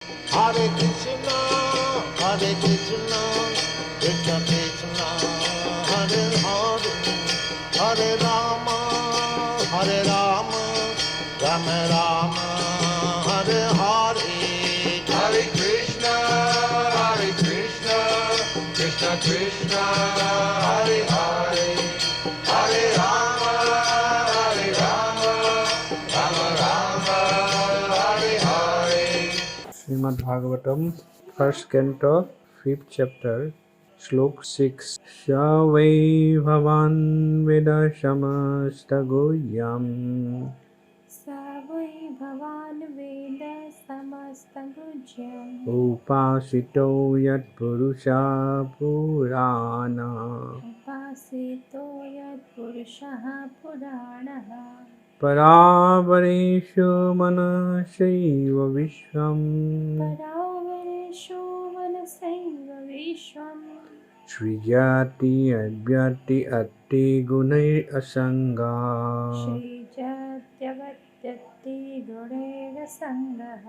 Hare Krishna, Hare Krishna, Krishna Krishna, Hare Hare, Hare Rama, Hare Rama, Rama Rama, Hare Hare. Hare Krishna, Krishna Krishna, Hare Hare, Hare Rama, Rama Rama, Hare Hare. Srimad Bhagavatam, first canto, fifth chapter, Shlok 6. Shavai bhavan veda shamastagoyam सा वै भवान् वेद समस्तगुह्यम् upasito yat purusha purana उपासितो यत्पुरुषः पुराणः paravareshu manashaiva vishvam परावरेषु मनसैव विश्वम् srijati advyati atti gunai asanga श्रीजत्यवत्यत्ति गुणैरसङ्गः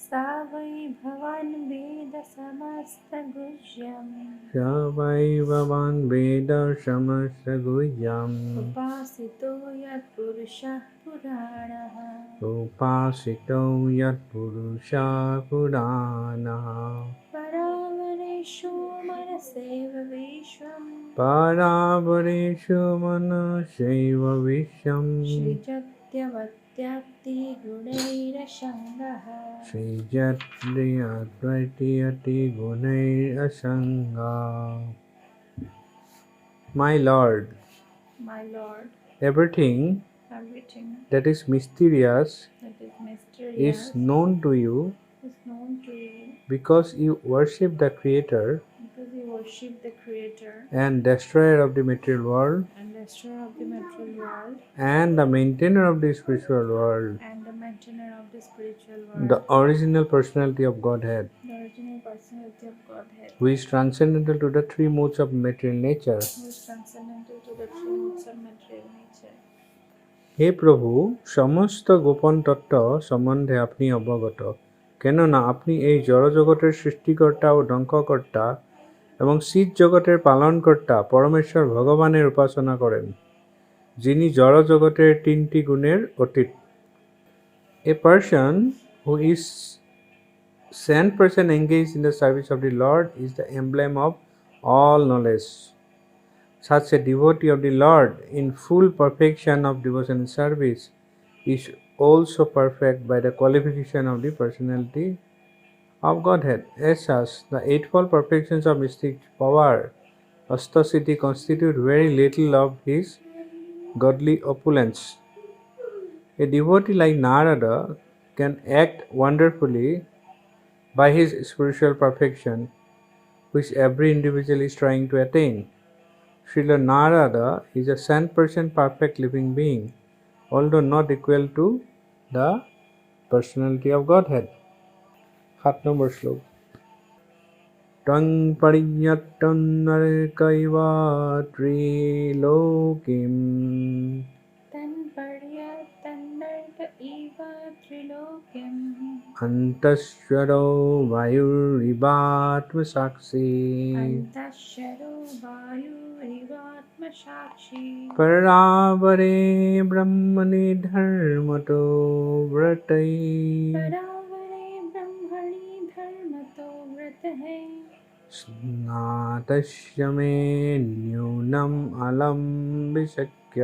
सा वै भवान् वेद समस्तगुह्यम् Shavai bhavan veda shamastagoyam उपासितो यत्पुरुषः पुराणः upasito yat purusha purana परावरेषु मनसेव विश्वम् paravareshu manashaiva visham सृजत्यवत्यात्ति गुणैरसङ्गः srijati advaiti ati gunai asanga. My Lord, My Lord, everything everything that is mysterious that is mysterious is known to you is known to you because you worship the Creator because you worship the Creator and Destroyer of the material world and destroyer of the material world and the maintainer of the spiritual world, and the maintainer of the spiritual world, the original personality of Godhead, the original personality of Godhead, who is transcendental to the three modes of material nature. who is transcendental to the three modes of material nature. হে প্রভু, সমস্ত গোপন তত্ত্ব সম্বন্ধে আপনি অবগত, কেননা আপনি এই জড়জগতের সৃষ্টিকর্তা ও ধ্বংসকর্তা এবং শীত জগতের পালনকর্তা পরমেশ্বর ভগবানের উপাসনা করেন, যিনি জড়জগতের তিনটি গুণের অতীত। A person who is 100% engaged in the service of the Lord is the emblem of all knowledge. Such a devotee of the Lord in full perfection of devotion and service is also perfect by the qualification of the personality of Godhead. As such, the eightfold perfections of mystic power, Astasiti, constitute very little of his godly opulence. A devotee like Narada can act wonderfully by his spiritual perfection, which every individual is trying to attain. Srila Narada is a 100% perfect living being, although not equal to the personality of Godhead. 7 number শ্লোক। Tang pariyattan narkaiva trilokim तन्पर्यतन्नर्क इव त्रिलोक्यम् antashvaro vayurivatmasakshi अन्तःशरो वायुरिवात्मसाक्षी paravare brahmani dharmato vratai परावरे ब्रह्मणि धर्मतो व्रतः स्नातस्य मे न्यूनम् अलं विशक्य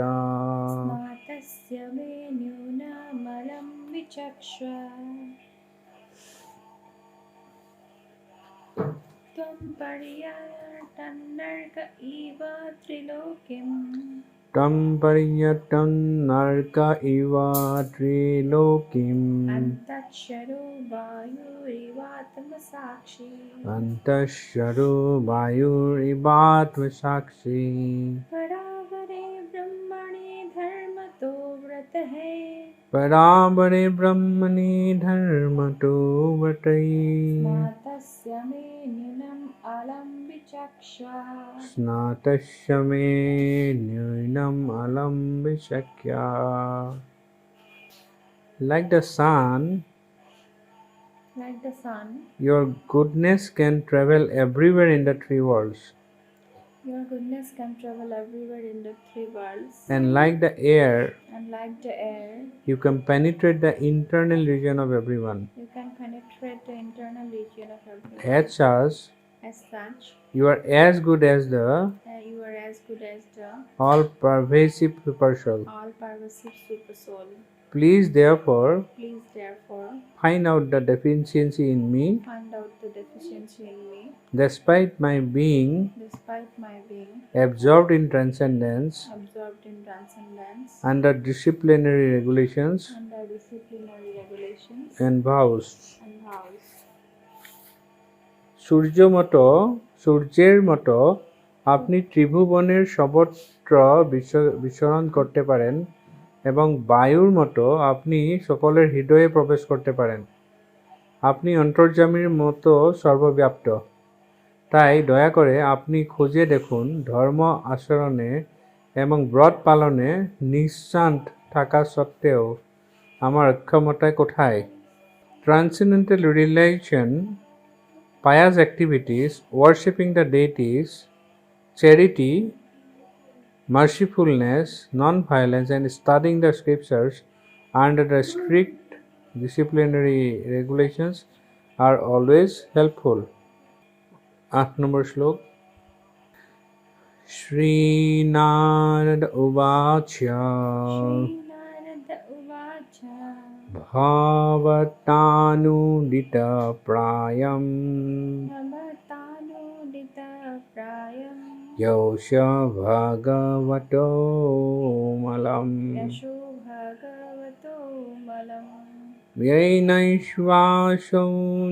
स्नातस्य मे न्यूनमलं विचक्ष्व त्वं पर्यटन्नर्क इव त्रिलोक्यम् तं पर्यटं नरक इव त्रिलोकीम् अन्तःशरो वायुरिवात्मसाक्षी अन्तःशरो वायुरिवात्मसाक्षी परावरे ब्रह्मणि धर्मतो व्रतः परावरे ब्रह्मणि धर्मतो व्रतै स्नातस्य मे न्यूनम् अलं विचक्ष्व स्नातस्य मे न्यूनम् अलं विशक्य. Like the sun, Like the sun, your goodness can travel everywhere in the three worlds. your goodness can travel everywhere in the three worlds. And like the air, And like the air, you can penetrate the internal region of everyone. you can penetrate the internal region of everyone. As such, As such, you are as good as the you are as good as the all-pervasive super soul. all-pervasive super soul. Please, therefore, Please, therefore, find out the deficiency in me, find out the deficiency in me, despite my being despite my being absorbed in transcendence, absorbed in transcendence, under disciplinary regulations under disciplinary regulations and vows. and vows. সূর্যের মতো আপনি ত্রিভুবনের সর্বত্র বিচরণ করতে পারেন এবং বায়ুর মতো আপনি সকলের হৃদয়ে প্রবেশ করতে পারেন। আপনি অন্তর্যামীর মতো সর্বব্যাপ্ত। তাই দয়া করে আপনি খুঁজে দেখুন ধর্ম আচরণে এবং ব্রত পালনে নিঃশান্ত থাকা সত্ত্বেও আমার অক্ষমতা কোথায়। Transcendental realization, pious activities, worshipping the deities, charity, mercifulness, non-violence, and studying the scriptures under the strict disciplinary regulations are always helpful. 8 number श्लोक श्रीनारद उवाच Srinarada Uvacha भावतानुदितप्रायम् Namatanudita Prayam यौष भगवतो मलम् Yasho Bhagavato Malam येनैश्वासो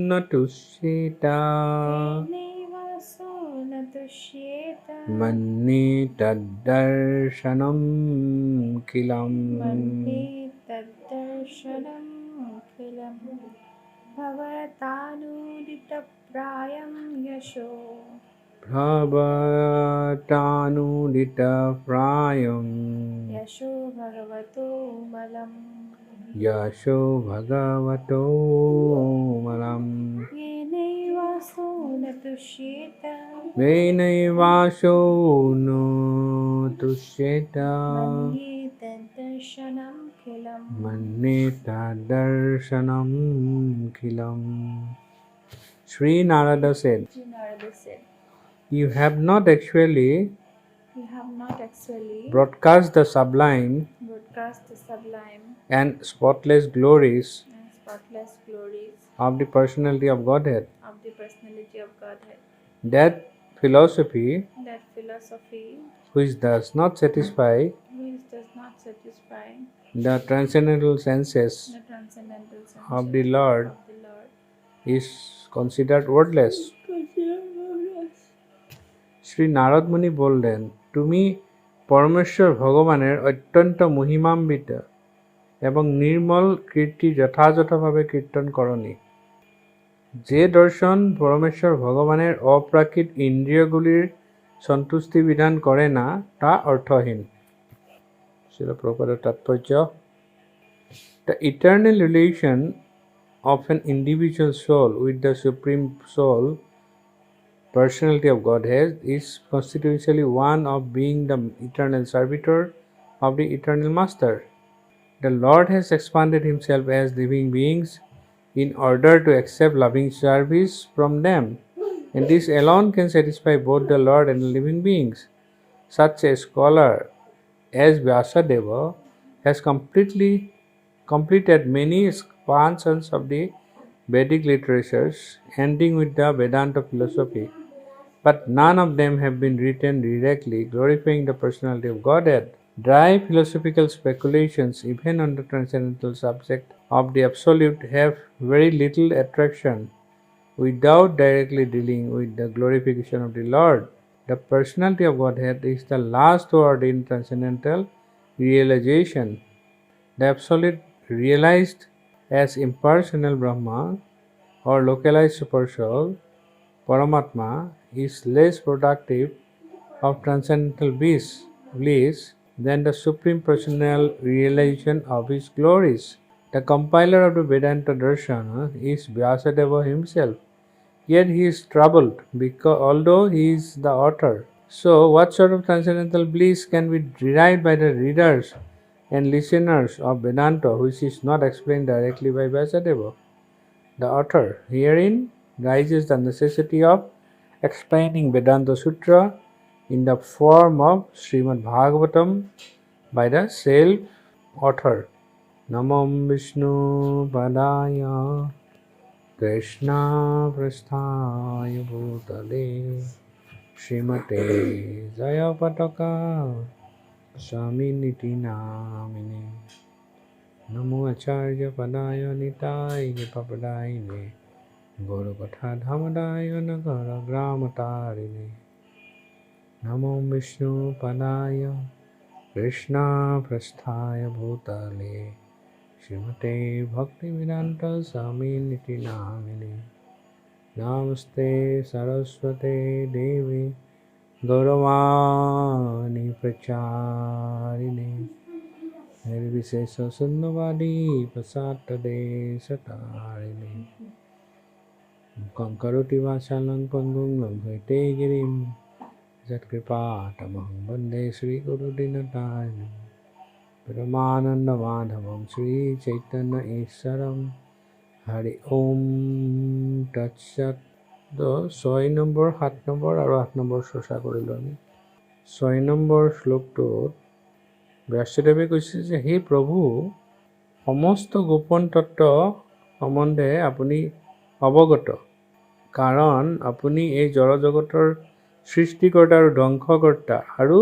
न तुष्येता Nevaso Natushyeta मन्ये तद्दर्शनं किलम् Mande Taddarshanam Kilam Bhavatanudita Prayam Yasho भवतानुदितप्रायम् Yasho Bhagavato Malam यशो भगवतो मलम् Yenevaso Natushyeta वेनैवासो न तुष्येत Manye Taddarshanam Kilam मन्ये तद्दर्शनं किलम् Sri Narada said, Sri Narada said, you have not actually broadcast the sublime broadcast the sublime and spotless glories and spotless glories of the personality of Godhead. of the personality of Godhead. That philosophy That philosophy which does not satisfy which does not satisfy the transcendental senses the transcendental sense of the Lord of the Lord is considered worthless. Shri Narad মুনি বললেন, তুমি পরমেশ্বর ভগবানের অত্যন্ত মহিমান্বিত এবং নির্মল কীর্তি যথাযথভাবে কীর্তন করনি। যে দর্শন পরমেশ্বর ভগবানের অপ্রাকৃত ইন্দ্রিয়গুলির সন্তুষ্টি বিধান করে না তা অর্থহীন। শিল প্রভুপাদের তাৎপর্য, The eternal relation of an individual soul with the Supreme Soul, personality of Godhead, is constitutionally one of being the eternal servitor of the eternal Master. The Lord has expanded himself as living beings in order to accept loving service from them, and this alone can satisfy both the Lord and the living beings. Such a scholar as Vyasadeva has completed many expansions of the Vedic literatures, ending with the Vedanta philosophy, but none of them have been written directly glorifying the personality of Godhead. Dry philosophical speculations, even on the transcendental subject of the Absolute, have very little attraction without directly dealing with the glorification of the Lord. The personality of Godhead is the last word in transcendental realization. The Absolute, realized as impersonal Brahma or localized Supersoul, Paramatma, is less productive of transcendental bliss than the Supreme Personal realization of His glories. The compiler of the Vedanta Darshan is Vyasadeva himself. Yet he is troubled because although he is the author. So what sort of transcendental bliss can be derived by the readers and listeners of Vedanta which is not explained directly by Vyasadeva, the author? Herein rises the necessity of explaining Vedanta Sutra in the form of Srimad Bhagavatam by the self-author. Namam Vishnu Padaya Krishna Prasthaya Bhutale Srimate Jayapataka Swaminiti Namine Namo Acharya Padaya Nitai Papadayine Guru Katha Dhamadaya Nagara Gramatarine Namo Vishnu Padaya Krishna Prasthaya Bhutale Srimate Bhaktivedanta Swaminiti Namine Namaste Saraswate Devi Gauravani Pracharine Nirvisesa Sunnavadi Pasatade Satarine Kankaroti Vasalang Panggung Lambhate Girim Jatkripa Tamaham Bande Sri Guru Dinatayam Paramananda Madhavam Sri Chaitanya Isaram Hari Om Tat Sat. The 6 number 7 number আৰু 8 number চৰ্চা কৰিলোঁ আমি 6 number শ্লোকটোত ব্যাসদেৱে কৈছে যে হে প্ৰভু সমস্ত গোপন তত্ত্ব সম্বন্ধে আপুনি অৱগত কাৰণ আপুনি এই জড়জগতৰ সৃষ্টিকৰ্তা আৰু ধ্বংসকৰ্তা আৰু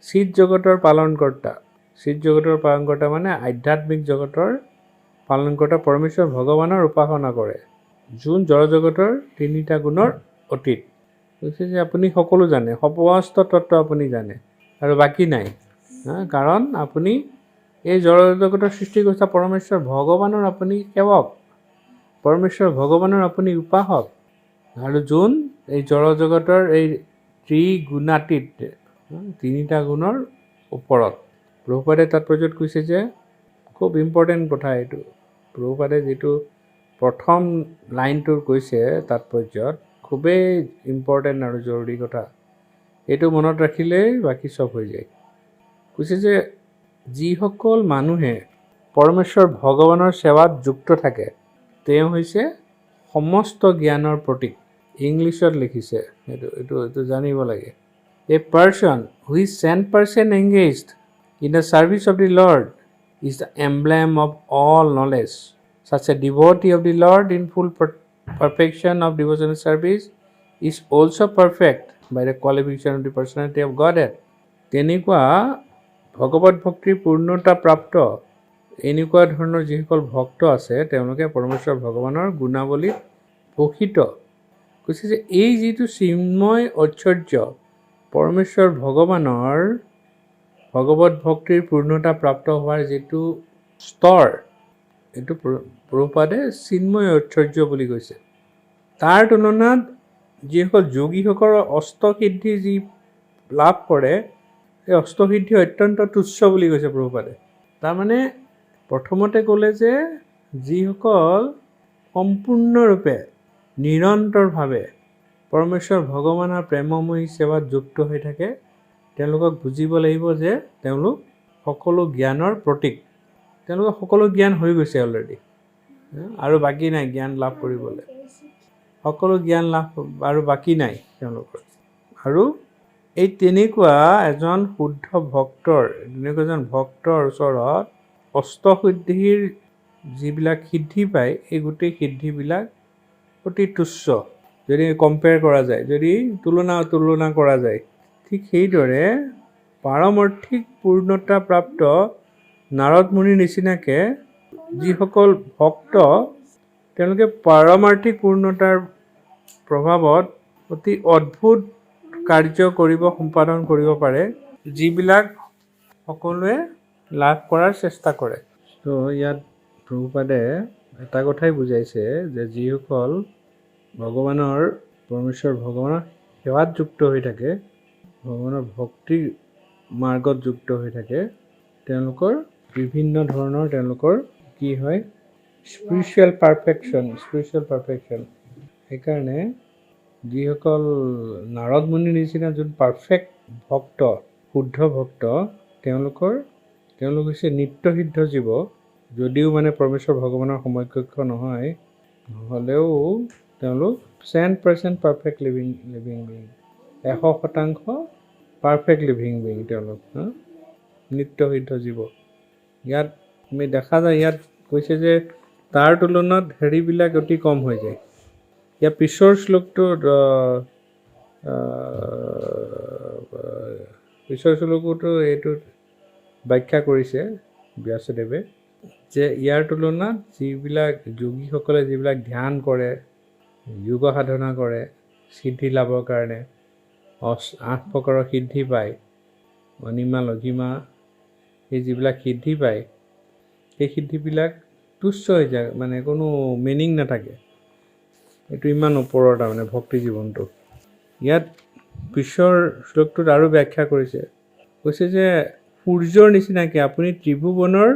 চিত জগতৰ পালনকৰ্তা মানে আধ্যাত্মিক জগতৰ পালনকৰ্তা পৰমেশ্বৰ ভগৱানৰ উপাসনা কৰে যোন জড়জগতৰ তিনিটা গুণৰ অতীত কৈছে যে আপুনি সকলো জানে সমস্ত তত্ত্ব আপুনি জানে আৰু বাকী নাই কাৰণ আপুনি এই জড়জগতৰ সৃষ্টিকৰ্তা পৰমেশ্বৰ ভগৱানৰ আপুনি সেৱক পৰমেশ্বৰ ভগৱানৰ আপুনি উপাসক আৰু যোন এই জড়জগতৰ এই ত্ৰিগুণাতীত তিনিটা গুণৰ ওপৰত প্ৰভুপাদে তাৎপৰ্যত কৈছে যে খুব ইম্পৰ্টেণ্ট কথা এইটো প্ৰভুপাদে যিটো প্ৰথম লাইনটোৰ কৈছে তাৎপৰ্যত খুবেই ইম্পৰ্টেণ্ট আৰু জৰুৰী কথা এইটো মনত ৰাখিলেই বাকী চব হৈ যায় কৈছে যে যিসকল মানুহে পৰমেশ্বৰ ভগৱানৰ সেৱাত যুক্ত থাকে তেওঁ হৈছে সমস্ত জ্ঞানৰ প্ৰতীক ইংলিছত লিখিছে এইটো জানিব লাগে A person who is 100% engaged in the service of the Lord is the emblem of all knowledge. Such a devotee of the Lord in full perfection of devotional service is also perfect by the qualification of the personality of Godhead. তেনেকুৱা ভগৱত ভক্তিৰ পূৰ্ণতা প্ৰাপ্ত এনেকুৱা ধৰণৰ যিসকল ভক্ত আছে তেওঁলোকে পৰমেশ্বৰ ভগৱানৰ গুণাৱলীত ভূষিত কৈছে যে এই যিটো চিন্ময় ঐশ্বৰ্য পৰমেশ্বৰ ভগৱানৰ ভগৱত ভক্তিৰ পূৰ্ণতা প্ৰাপ্ত হোৱাৰ যিটো স্তৰ এইটো প্ৰভুপাদে চিন্ময় ঐশ্বৰ্য বুলি কৈছে তাৰ তুলনাত যিসকল যোগীসকলৰ অষ্টসিদ্ধি যি লাভ কৰে এই অষ্টসিদ্ধি অত্যন্ত তুচ্ছ বুলি কৈছে প্ৰভুপাদে তাৰমানে প্ৰথমতে ক'লে যে যিসকল সম্পূৰ্ণৰূপে নিৰন্তৰভাৱে পৰমেশ্বৰ ভগৱানৰ প্ৰেমময়ী সেৱাত যুক্ত হৈ থাকে তেওঁলোকক বুজিব লাগিব যে তেওঁলোক সকলো জ্ঞানৰ প্ৰতীক তেওঁলোকৰ সকলো জ্ঞান হৈ গৈছে অলৰেডি আৰু বাকী নাই জ্ঞান লাভ কৰিবলৈ সকলো জ্ঞান লাভ আৰু বাকী নাই তেওঁলোকৰ আৰু এই তেনেকুৱা এজন শুদ্ধ ভক্তৰ ওচৰত অষ্টসিদ্ধিৰ যিবিলাক সিদ্ধি পায় এই গোটেই সিদ্ধিবিলাক অতি তুচ্ছ যদি কম্পেয়াৰ কৰা যায় যদি তুলনা কৰা যায় ঠিক সেইদৰে পাৰমাৰ্থিক পূৰ্ণতা প্ৰাপ্ত নাৰদ মুনিৰ নিচিনাকৈ যিসকল ভক্ত তেওঁলোকে পাৰমাৰ্থিক পূৰ্ণতাৰ প্ৰভাৱত অতি অদ্ভুত কাৰ্য সম্পাদন কৰিব পাৰে যিবিলাক সকলোৱে লাভ কৰাৰ চেষ্টা কৰে তো ইয়াত প্ৰভুপাদে এটা কথাই বুজাইছে যে যিসকল পৰমেশ্বৰ ভগৱানৰ সেৱাত যুক্ত হৈ থাকে ভগৱানৰ ভক্তিৰ মাৰ্গত যুক্ত হৈ থাকে তেওঁলোকৰ বিভিন্ন ধৰণৰ তেওঁলোকৰ কি হয় স্পিৰিচুৱেল পাৰফেকশ্যন সেইকাৰণে যিসকল নাৰদ মুনিৰ নিচিনা যোন পাৰফেক্ট ভক্ত শুদ্ধ ভক্ত তেওঁলোক হৈছে নিত্যসিদ্ধ জীৱ যদিও মানে পৰমেশ্বৰ ভগৱানৰ সমকক্ষ নহয় হ'লেও তেওঁলোক 100% perfect living being 100% perfect living being তেওঁলোক নিত্যসিদ্ধ জীৱ ইয়াত আমি দেখা যায় ইয়াত কৈছে যে তাৰ তুলনাত হেৰিবিলাক অতি কম হৈ যায় ইয়াৰ পিছৰ শ্লোকতো এইটো ব্যাখ্যা কৰিছে ব্যাসদেৱে যে ইয়াৰ তুলনাত যিবিলাক যোগীসকলে যিবিলাক ধ্যান কৰে যোগ সাধনা কৰে সিদ্ধি লাভৰ কাৰণে 8 প্ৰকাৰৰ সিদ্ধি পায় অনিমা লঘিমা এই যিবিলাক সিদ্ধি পায় সেই সিদ্ধিবিলাক তুচ্ছ হৈ যায় মানে কোনো মিনিং নাথাকে এইটো ইমান ওপৰৰ তাৰমানে ভক্তি জীৱনটো ইয়াত পিছৰ শ্লোকটোত আৰু ব্যাখ্যা কৈছে যে সূৰ্যৰ নিচিনাকৈ আপুনি ত্ৰিভুৱনৰ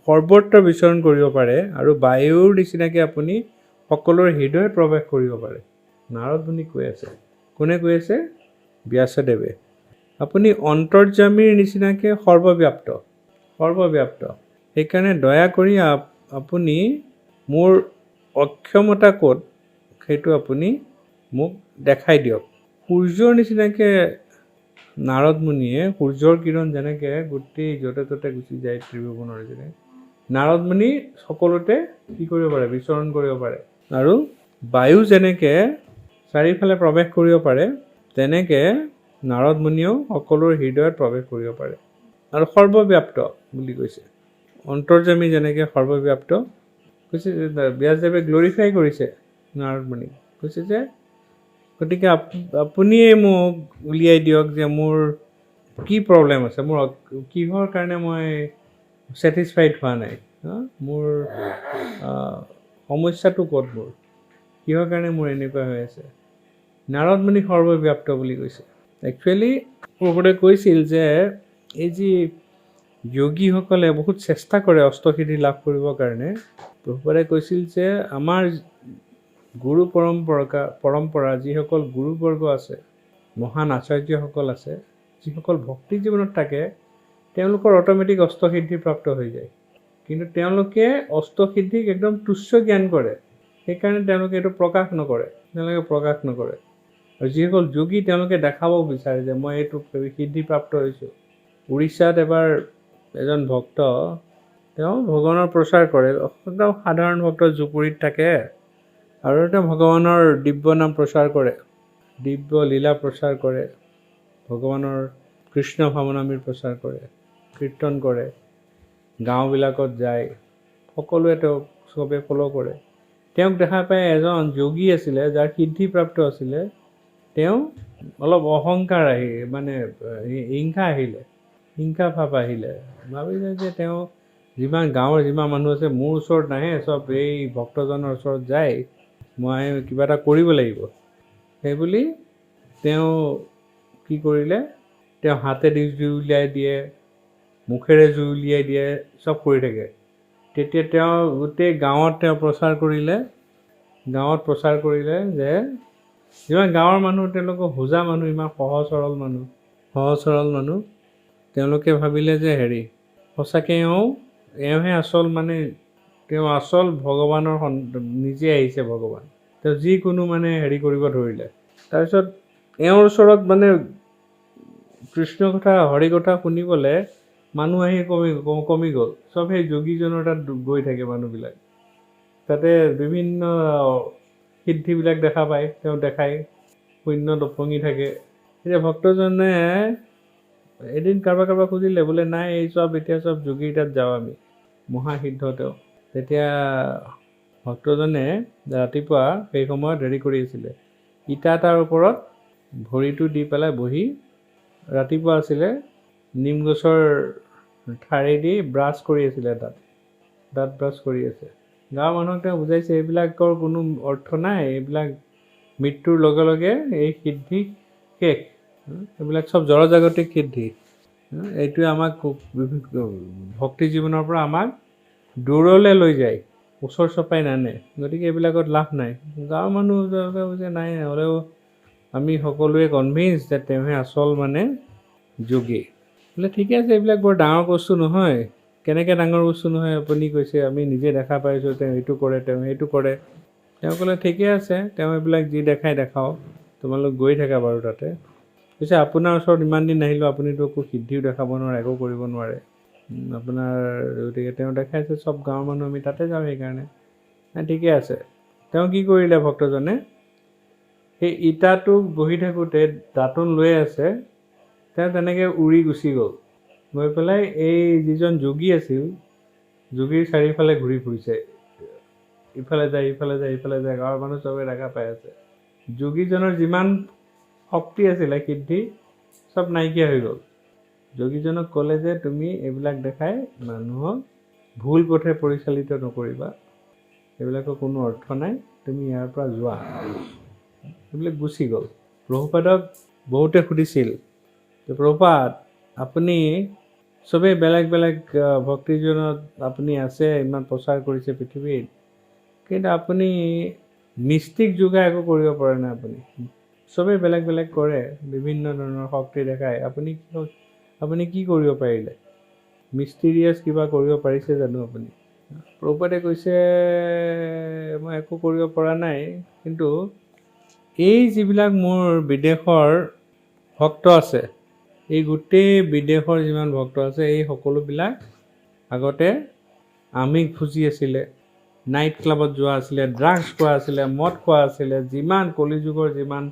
সৰ্বত্ৰ বিচৰণ কৰিব পাৰে আৰু বায়ুৰ নিচিনাকৈ আপুনি সকলোৰে হৃদয়ত প্ৰৱেশ কৰিব পাৰে নাৰদ মুনি কৈ আছে কোনে কৈ আছে ব্যাসদেৱে আপুনি অন্তৰ্যামীৰ নিচিনাকৈ সৰ্বব্যাপ্ত সেইকাৰণে দয়া কৰি আপুনি মোৰ অক্ষমতা ক'ত সেইটো আপুনি মোক দেখাই দিয়ক সূৰ্যৰ নিচিনাকৈ নাৰদ মুনিয়ে সূৰ্যৰ কিৰণ যেনেকৈ গোটেই য'তে ত'তে গুচি যায় ত্ৰিভুৱনৰ নিচিনা নাৰদ মুনি সকলোতে কি কৰিব পাৰে বিচৰণ কৰিব পাৰে আৰু বায়ু যেনেকৈ চাৰিওফালে প্ৰৱেশ কৰিব পাৰে তেনেকৈ নাৰদ মুনিয়েও সকলোৰে হৃদয়ত প্ৰৱেশ কৰিব পাৰে আৰু সৰ্বব্যাপ্ত বুলি কৈছে অন্তৰ্যামী যেনেকৈ সৰ্বব্যাপ্ত কৈছে ব্যাসদেৱে গ্লৰিফাই কৰিছে নাৰদ মুনি কৈছে যে গতিকে আপুনিয়ে মোক উলিয়াই দিয়ক যে মোৰ কি প্ৰব্লেম আছে মোৰ কিহৰ কাৰণে মই ছেটিছফাইড হোৱা নাই মোৰ সমস্যাটো ক'ত মোৰ কিহৰ কাৰণে মোৰ এনেকুৱা হৈ আছে নাৰদ মুনি সৰ্বব্যাপ্ত বুলি কৈছে একচুৱেলি প্ৰভুৱে কৈছিল যে এই যি যোগীসকলে বহুত চেষ্টা কৰে অষ্টসিদ্ধি লাভ কৰিবৰ কাৰণে প্ৰভুৱে কৈছিল যে আমাৰ গুৰু পৰম্পৰা যিসকল গুৰুবৰ্গ আছে মহান আচাৰ্যসকল আছে যিসকল ভক্তি জীৱনত থাকে তেওঁলোকৰ অট'মেটিক অষ্টসিদ্ধি প্ৰাপ্ত হৈ যায় কিন্তু তেওঁলোকে অষ্টসিদ্ধিক একদম তুচ্ছ জ্ঞান কৰে সেইকাৰণে তেওঁলোকে এইটো প্ৰকাশ নকৰে আৰু যিসকল যোগী তেওঁলোকে দেখাব বিচাৰে যে মই এইটো সিদ্ধি প্ৰাপ্ত হৈছোঁ উৰিষ্যাত এবাৰ এজন ভক্ত তেওঁ ভগৱানৰ প্ৰচাৰ কৰে একদম সাধাৰণ ভক্ত জুপুৰিত থাকে আৰু তেওঁ ভগৱানৰ দিব্য নাম প্ৰচাৰ কৰে দিব্য লীলা প্ৰচাৰ কৰে ভগৱানৰ কৃষ্ণ ভাৱনামীৰ প্ৰচাৰ কৰে কীৰ্তন কৰে গাঁওবিলাকত যায় সকলোৱে তেওঁক চবে ফ'ল' কৰে তেওঁক দেখা পাই এজন যোগী আছিলে যাৰ সিদ্ধিপ্ৰাপ্ত আছিলে তেওঁ অলপ অহংকাৰ মানে হিংসা ভাৱ আহিলে ভাবিলে যে তেওঁ গাঁৱৰ যিমান মানুহ আছে মোৰ ওচৰত নাহে চব এই ভক্তজনৰ ওচৰত যায় মই কিবা এটা কৰিব লাগিব সেইবুলি তেওঁ কি কৰিলে তেওঁ হাতেদি জুই উলিয়াই দিয়ে মুখেৰে জুই উলিয়াই দিয়ে চব কৰি থাকে তেতিয়া তেওঁ গোটেই গাঁৱত তেওঁ প্ৰচাৰ কৰিলে যে যিমান গাঁৱৰ মানুহ তেওঁলোকৰ হোজা মানুহ ইমান সহজ সৰল মানুহ তেওঁলোকে ভাবিলে যে সঁচাকৈ এওঁহে আচল মানে তেওঁ আচল ভগৱানৰ নিজে আহিছে ভগৱান তেওঁ যিকোনো মানে কৰিব ধৰিলে তাৰপিছত এওঁৰ ওচৰত মানে কৃষ্ণ কথা হৰি কথা শুনিবলৈ মানুহ আহি কমি গ'ল চব সেই যোগীজনৰ তাত গৈ থাকে মানুহবিলাক তাতে বিভিন্ন সিদ্ধিবিলাক দেখা পায় তেওঁ দেখায় শূন্য দফঙি থাকে এতিয়া ভক্তজনে এদিন কাৰোবাক খুজিলে বোলে নাই এই এতিয়া চব যোগীৰ তাত যাওঁ আমি মহাসিদ্ধ তেওঁ তেতিয়া ভক্তজনে ৰাতিপুৱা সেই সময়ত কৰি আছিলে ইটা এটাৰ ওপৰত ভৰিটো দি পেলাই বহি ৰাতিপুৱা আছিলে নিম গছৰ ঠাৰেদি ব্ৰাছ কৰি আছিলে দাঁত ব্ৰাছ কৰি আছে গাঁৱৰ মানুহক তেওঁ বুজাইছে এইবিলাকৰ কোনো অৰ্থ নাই এইবিলাক মৃত্যুৰ লগে লগে এই সিদ্ধি শেষ এইবিলাক চব জড়জাগতিক সিদ্ধি এইটোৱে আমাক ভক্তি জীৱনৰ পৰা আমাক দূৰলৈ লৈ যায়, ওচৰ চপাই নানে। গতিকে এইবিলাকত লাভ নাই। গাঁৱৰ মানুহ কৈছে নাই, হ'লেও আমি সকলোৱে কনভিন্স যে তেওঁহে আচল মানে যোগী। বোলে ঠিকে আছে, এইবিলাক বৰ ডাঙৰ বস্তু নহয়। কেনেকৈ ডাঙৰ বস্তু নহয় আপুনি কৈছে, আমি নিজে দেখা পাইছোঁ, তেওঁ এইটো কৰে, তেওঁ সেইটো কৰে। তেওঁ ক'লে ঠিকে আছে, তেওঁ এইবিলাক যি দেখাই দেখাওক, তোমালোক গৈ থাকা বাৰু তাতে। কৈছে আপোনাৰ ওচৰত ইমান দিন আহিলোঁ, আপুনিতো একো সিদ্ধিও দেখাব নোৱাৰে, একো কৰিব নোৱাৰে আপোনাৰ। গতিকে তেওঁ দেখাইছে, চব গাঁৱৰ মানুহ আমি তাতে যাওঁ সেইকাৰণে। ঠিকে আছে। তেওঁ কি কৰিলে ভক্তজনে, সেই ইটাটোক বহি থাকোঁতে দাঁতোন লৈ আছে, তেওঁ তেনেকৈ উৰি গুচি গ'ল। গৈ পেলাই এই যিজন যোগী আছিল, যোগীৰ চাৰিওফালে ঘূৰি ফুৰিছে, ইফালে যায় ইফালে যায় ইফালে যায়। গাঁৱৰ মানুহ চবে দেখা পাই আছে। যোগীজনৰ যিমান শক্তি আছিলে, সিদ্ধি, চব নাইকিয়া হৈ গ'ল। যোগীজনক ক'লে যে তুমি এইবিলাক দেখাই মানুহক ভুল পথে পৰিচালিত নকৰিবা, এইবিলাকৰ কোনো অৰ্থ নাই, তুমি ইয়াৰ পৰা যোৱা। এইবিলাক গুচি গ'ল। প্ৰভুপাদক বহুতে সুধিছিল যে প্ৰভুপাদ, আপুনি চবেই বেলেগ বেলেগ ভক্তিজনত আপুনি আছে, ইমান প্ৰচাৰ কৰিছে পৃথিৱীত, কিন্তু আপুনি মিষ্টিক যোগা একো কৰিব পৰা নাই। চবেই বেলেগ বেলেগ কৰে, বিভিন্ন ধৰণৰ শক্তি দেখায়, আপুনি কি কৰিব পাৰিলে? মিষ্টিৰিয়াছ কিবা কৰিব পাৰিছে জানো আপুনি? প্ৰভুপাদে কৈছে মই একো কৰিব পৰা নাই, কিন্তু এই যিবিলাক মোৰ বিদেশৰ ভক্ত আছে, এই গোটেই বিদেশৰ যিমান ভক্ত আছে, এই সকলোবিলাক আগতে আমিষ ভুজি আছিলে, নাইট ক্লাবত যোৱা আছিলে, ড্ৰাগছ খোৱা আছিলে, মদ খোৱা আছিলে, যিমান কলিযুগৰ যিমান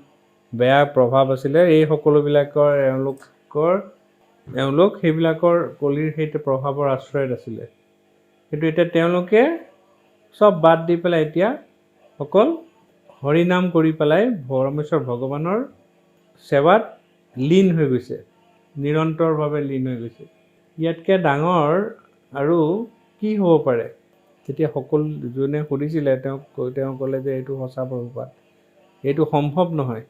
বেয়া প্ৰভাৱ আছিলে, এই সকলোবিলাকৰ তেওঁলোক সেইবিলাকৰ কলিৰ সেইটো প্ৰভাৱৰ আশ্ৰয়ত আছিলে। কিন্তু এতিয়া তেওঁলোকে চব বাদ দি পেলাই এতিয়া অকল হৰিনাম কৰি পেলাই পৰমেশ্বৰ ভগৱানৰ সেৱাত লীন হৈ গৈছে, নিৰন্তৰভাৱে লীন হৈ গৈছে। ইয়াতকৈ ডাঙৰ আৰু কি হ'ব পাৰে? তেতিয়া সকলো যোনে সুধিছিলে তেওঁ ক'লে যে এইটো সঁচা প্ৰভুপাদ, এইটো সম্ভৱ নহয়।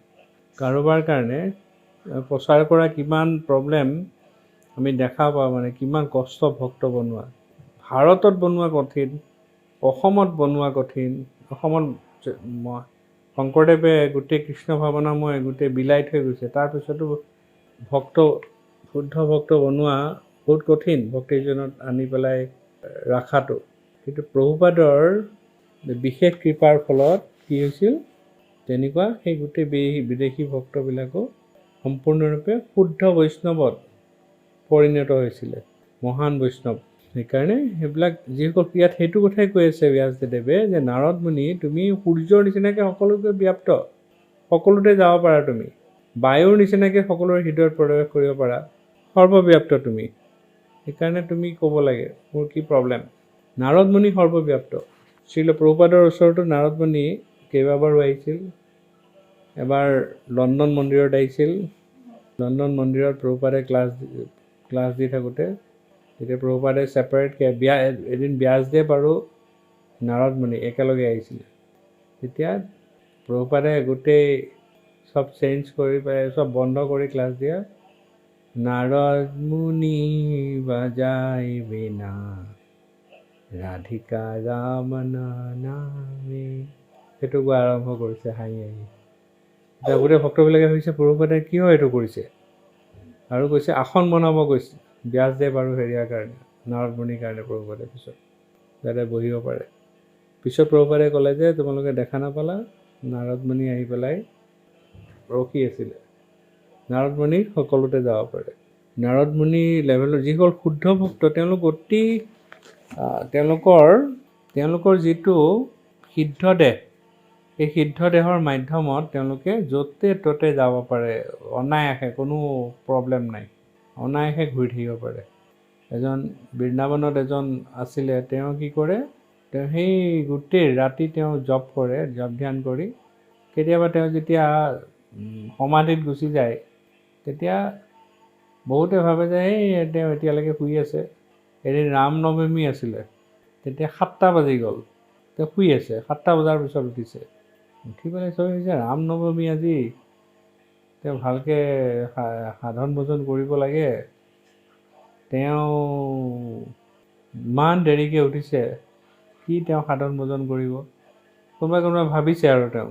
কাৰোবাৰ কাৰণে প্ৰচাৰ কৰা কিমান প্ৰব্লেম আমি দেখা পাওঁ, মানে কিমান কষ্ট ভক্ত বনোৱা। ভাৰতত বনোৱা কঠিন, অসমত বনোৱা কঠিন। অসমত শংকৰদেৱে গোটেই কৃষ্ণ ভাৱনাময় গোটেই বিলাই থৈ গৈছে, তাৰপিছতো শুদ্ধ ভক্ত বনোৱা বহুত কঠিন, ভক্তিজনত আনি পেলাই ৰখাটো। কিন্তু প্ৰভুপাদৰ বিশেষ কৃপাৰ ফলত কি হৈছিল, তেনেকুৱা সেই গোটেই বিদেশী ভক্তবিলাকো সম্পূৰ্ণৰূপে শুদ্ধ বৈষ্ণৱত পৰিণত হৈছিলে, মহান বৈষ্ণৱ। সেইকাৰণে সেইবিলাক যিসকল ইয়াত সেইটো কথাই কৈ আছে ব্যাসদেৱে যে নাৰদ মুনি, তুমি সূৰ্যৰ নিচিনাকৈ সকলোকে ব্যাপ্ত, সকলোতে যাব পাৰা, তুমি বায়ুৰ নিচিনাকৈ সকলোৰে হৃদয়ত প্ৰৱেশ কৰিব পাৰা, সৰ্বব্যাপ্ত তুমি। সেইকাৰণে তুমি ক'ব লাগে মোৰ কি প্ৰব্লেম। নাৰদ মুনি সৰ্বব্যাপ্ত। শ্ৰীল প্ৰভুপাদৰ ওচৰতো নাৰদ মুনি কেইবাবাৰো আহিছিল। এবাৰ লণ্ডন মন্দিৰত আহিছিল। লণ্ডন মন্দিৰত প্ৰভুপাদে ক্লাছ দি থাকোঁতে তেতিয়া প্ৰভুপাদে ছেপাৰেটকৈ এদিন ব্যাসদেৱ আৰু নাৰদ মুনি একেলগে আহিছিলে। তেতিয়া প্ৰভুপাদে গোটেই চব চেঞ্জ কৰি পেলাই চব বন্ধ কৰি ক্লাছ দিয়া, নাৰদ মুনি বাজাই বিনা ৰাধিকা ৰামনা নামে, সেইটো গোৱা আৰম্ভ কৰিছে হাঁহি হাঁহি। এতিয়া গোটেই ভক্তবিলাকে ভাবিছে প্ৰভুপাদে কিয় এইটো কৰিছে, আৰু কৈছে আসন বনাব গৈছে ব্যাসদেৱ আৰু হেৰিয়াৰ কাৰণে, নাৰদ মুনিৰ কাৰণে প্ৰভুপাদে, পিছত যাতে বহিব পাৰে। পিছত প্ৰভুপাদে ক'লে যে তোমালোকে দেখা নাপালা, নাৰদ মুনি আহি পেলাই ৰখি আছিলে। নাৰদ মুনি সকলোতে যাব পাৰে। নাৰদ মুনি লেভেলৰ যিসকল শুদ্ধ ভক্ত, তেওঁলোক অতি তেওঁলোকৰ যিটো সিদ্ধ দেহ, এই সিদ্ধ দেহৰ মাধ্যমত তেওঁলোকে য'তে ত'তে যাব পাৰে অনায়াসে, কোনো প্ৰব্লেম নাই, অনায়াসে ঘূৰি থাকিব পাৰে। বৃন্দাবনত এজন আছিলে, তেওঁ কি কৰে, তেওঁ সেই গোটেই ৰাতি তেওঁ জপ কৰে, জপ ধ্যান কৰি কেতিয়াবা তেওঁ যেতিয়া সমাধিত গুচি যায়, তেতিয়া বহুতে ভাবে যে তেওঁ এতিয়ালৈকে শুই আছে। এদিন ৰামনৱমী আছিলে, তেতিয়া 7টা বাজি গ'ল, তেওঁ শুই আছে। 7টা বজাৰ পিছত উঠিছে, উঠি পেলাই চবে ভাবিছে ৰামনৱমী আজি, তেওঁ ভালকৈ সাধন ভোজন কৰিব লাগে, তেওঁ ইমান দেৰিকৈ উঠিছে, কি তেওঁ সাধন ভোজন কৰিব? কোনোবাই ভাবিছে আৰু তেওঁ,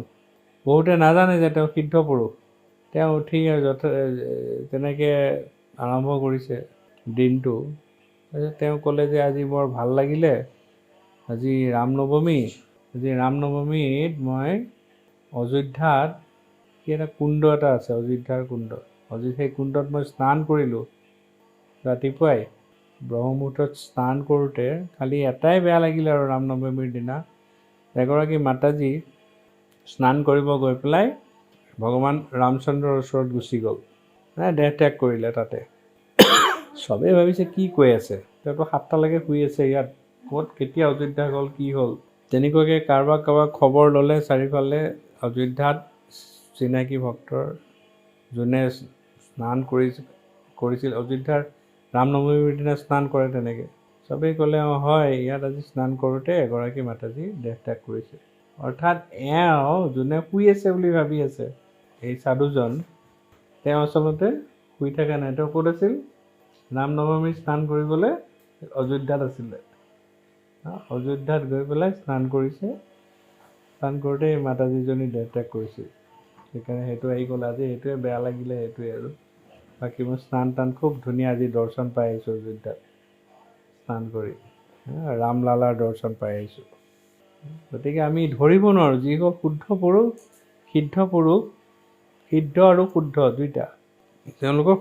বহুতে নাজানে যে তেওঁ সিদ্ধ পুৰুষ। তেওঁ উঠি তেনেকৈ আৰম্ভ কৰিছে দিনটো। তাৰপিছত তেওঁ ক'লে যে আজি বৰ ভাল লাগিলে, আজি ৰামনৱমীত মই অযোধ্যাত কি এটা কুণ্ড এটা আছে, অযোধ্যাৰ কুণ্ড, সেই কুণ্ডত মই স্নান কৰিলোঁ ৰাতিপুৱাই। ব্ৰহ্মমুহূৰ্তত স্নান কৰোঁতে খালি এটাই বেয়া লাগিলে আৰু ৰামনৱমীৰ দিনা, এগৰাকী মাতাজী স্নান কৰিব গৈ পেলাই ভগৱান ৰামচন্দ্ৰৰ ওচৰত গুচি গ'ল, দেহ ত্যাগ কৰিলে তাতে। চবেই ভাবিছে কি কৈ আছে, তেওঁতো 7টালৈকে শুই আছে ইয়াত, ক'ত কেতিয়া অযোধ্যা গ'ল, কি হ'ল? তেনেকুৱাকৈ কাৰোবাক খবৰ ল'লে চাৰিওফালে। অযোধ্যাত চিনাকি ভক্তৰ যোনে স্নান কৰিছিল, অযোধ্যাৰ ৰামনৱমীৰ দিনা স্নান কৰে তেনেকৈ। চবেই ক'লে হয়, ইয়াত আজি স্নান কৰোঁতে এগৰাকী মাতাজী দেহ ত্যাগ কৰিছে। অৰ্থাৎ এওঁ যোনে শুই আছে বুলি ভাবি আছে, এই সাধুজন, তেওঁ আচলতে শুই থকা নাই। তেওঁ ক'ত আছিল? ৰামনৱমী স্নান কৰিবলৈ অযোধ্যাত আছিলে। অযোধ্যাত গৈ পেলাই স্নান কৰিছে, স্নান কৰোঁতে এই মাতাজীজনী দেহ ত্যাগ কৰিছিল। সেইকাৰণে সেইটো আহি গ'ল। আজি সেইটোৱে বেয়া লাগিলে, সেইটোৱে আৰু। বাকী মই স্নান খুব ধুনীয়া আজি দৰ্শন পাই আহিছোঁ অযোধ্যাত স্নান কৰি, ৰামলালাৰ দৰ্শন পাই আহিছোঁ। গতিকে আমি ধৰিব নোৱাৰোঁ, যিসকল শুদ্ধ পুৰুষ, সিদ্ধ পুৰুষ, সিদ্ধ আৰু শুদ্ধ দুইটা, তেওঁলোকৰ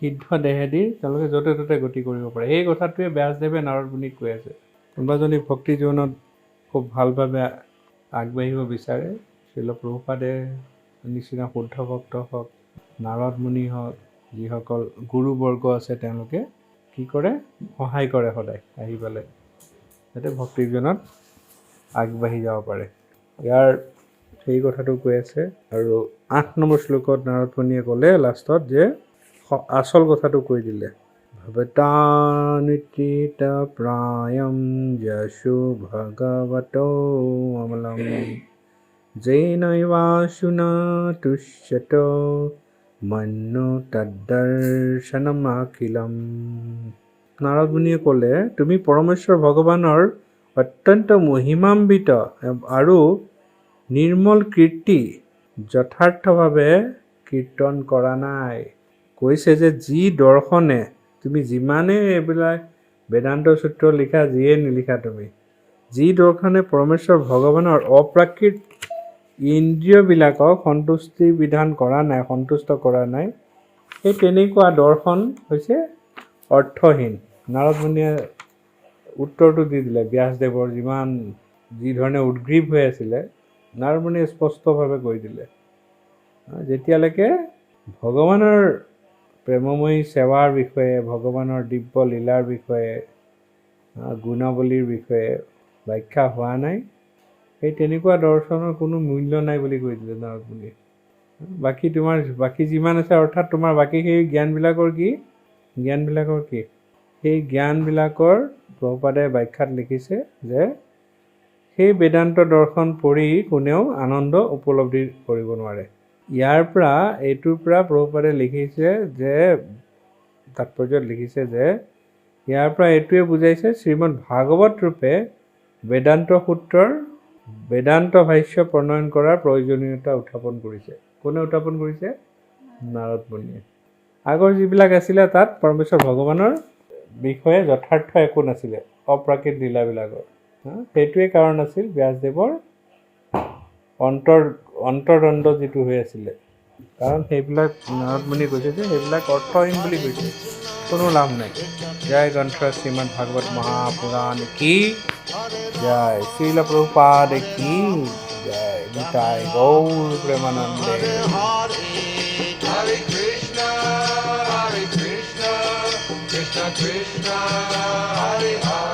সিদ্ধ দেহেদি তেওঁলোকে য'তে ত'তে গতি কৰিব পাৰে। সেই কথাটোৱে ব্যাসদেৱে নাৰদ মুনিক কৈ আছে। কোনোবা যদি ভক্তি জীৱনত খুব ভালভাৱে আগবাঢ়িব বিচাৰে, শ্ৰীল প্ৰভুপাদে নিচিনা শুদ্ধ ভক্ত হওক, নাৰদ মুনি হওক, যিসকল গুৰুবৰ্গ আছে, তেওঁলোকে কি কৰে? সহায় কৰে সদায় আহি পেলাই, যাতে ভক্তি জীৱনত আগবাঢ়ি যাব পাৰে। ইয়াৰ সেই কথাটো কৈ আছে। আৰু 8 নম্বৰ শ্লোকত নাৰদ মুনিয়ে ক'লে লাষ্টত যে আচল কথাটো কৈ দিলে, ভৱতানিত্ৰিত প্ৰায়ম যশো ভগৱতো অমলম জৈনৈৱাসুনা তুষ্যত মন্যু তদ্দৰ্শনমাখিলম। নাৰদ মুনিয়ে ক'লে, তুমি পৰমেশ্বৰ ভগৱানৰ অত্যন্ত মহিমান্বিত আৰু নিৰ্মল কীৰ্তি যথাৰ্থভাৱে কীৰ্তন কৰা নাই। কৈছে যে যি দৰ্শনে, তুমি যিমানেই এইবিলাক বেদান্ত সূত্ৰ লিখা, যিয়ে নিলিখা তুমি, যি দৰ্শনে পৰমেশ্বৰ ভগৱানৰ অপ্ৰাকৃত ইন্দ্ৰিয়বিলাকক সন্তুষ্ট কৰা নাই, সেই তেনেকুৱা দৰ্শন হৈছে অৰ্থহীন। নাৰদ মুনিয়ে উত্তৰটো দি দিলে। ব্যাসদেৱৰ যি ধৰণে উদ্গ্ৰীৱ হৈ আছিলে, নাৰদ মুনিয়ে স্পষ্টভাৱে কৈ দিলে, যেতিয়ালৈকে ভগৱানৰ প্ৰেমময়ী সেৱাৰ বিষয়ে, ভগৱানৰ দিব্য লীলাৰ বিষয়ে, গুণাৱলীৰ বিষয়ে ব্যাখ্যা হোৱা নাই, সেই তেনেকুৱা দৰ্শনৰ কোনো মূল্য নাই বুলি কৈ দিলে নাৰদ মুনিয়ে। বাকী যিমান আছে, অৰ্থাৎ তোমাৰ বাকী সেই জ্ঞানবিলাকৰ কি? সেই জ্ঞানবিলাকৰ প্ৰভুপাদে ব্যাখ্যাত লিখিছে যে সেই বেদান্ত দৰ্শন পঢ়ি কোনেও আনন্দ উপলব্ধি কৰিব নোৱাৰে। এইটোৰ পৰা প্ৰভুপাদে লিখিছে যে, তাৎপৰ্যত লিখিছে যে, ইয়াৰ পৰা এইটোৱে বুজাইছে, শ্ৰীমদ ভাগৱত ৰূপে বেদান্ত সূত্ৰৰ বেদান্ত ভাষ্য প্ৰণয়ন কৰাৰ প্ৰয়োজনীয়তা উত্থাপন কৰিছে। কোনে উত্থাপন কৰিছে? নাৰদ মুনিয়ে। আগৰ যিবিলাক আছিলে তাত পৰমেশ্বৰ ভগৱানৰ বিষয়ে যথাৰ্থ একো নাছিলে, অপ্ৰাকৃত লীলাবিলাকৰ। সেইটোৱে কাৰণ আছিল ব্যাসদেৱৰ অন্তৰ্দ্বন্দ্ব যিটো হৈ আছিলে। কাৰণ সেইবিলাক নাৰদ মুনিয়ে কৈছে যে সেইবিলাক অৰ্থহীন বুলি কৈছে, কোনো লাভ নাই। জয় গ্ৰন্থ শ্ৰীমদ ভাগৱত মহাপুৰাণ কি জয়, শ্ৰীল প্ৰভুপাদ কি জয়, Nitai Gaur প্ৰেমানন্দে। Hare Krishna, Krishna Krishna, Hare Hare.